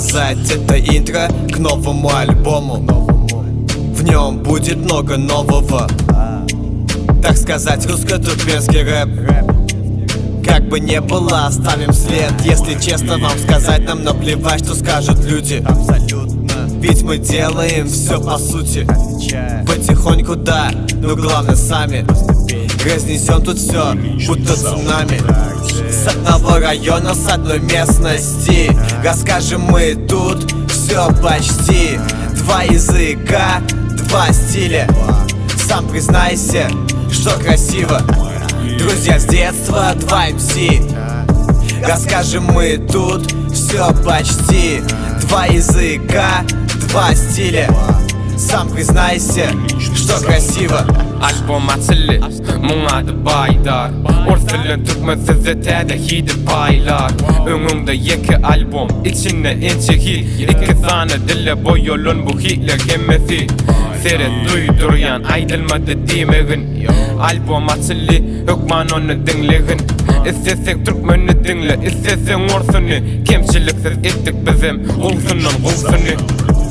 сказать, это интро к новому альбому. В нем будет много нового, так сказать, русско-туркменский рэп. Как бы не было, оставим след. Если честно вам сказать, нам наплевать, что скажут люди. Ведь мы делаем все по сути. Потихоньку, да, но главное сами. Разнесем тут все, будто цунами. С одного района, с одной местности. Расскажем мы тут все почти. Два языка, два стиля. Сам признайся, что красиво. Друзья с детства, два МС. Расскажем мы тут все почти. Два языка, два стиля. Сам признайся, что красиво. Альбом açılır, muңады bayдар. Orsilin Türkmen sözete hidi paylar. Öňüňde yeki albom, içinde ençe hit. İki tane dille boyolun bu hitler gemmesi. Seret duyduryan aydılmadı demegin. Albom açılır, hükman onu dinlegin. İstesek Türkmen'i dinle, istesek orsunu. Kemçiliksiz ettik bizim, ulsunun ulsunu.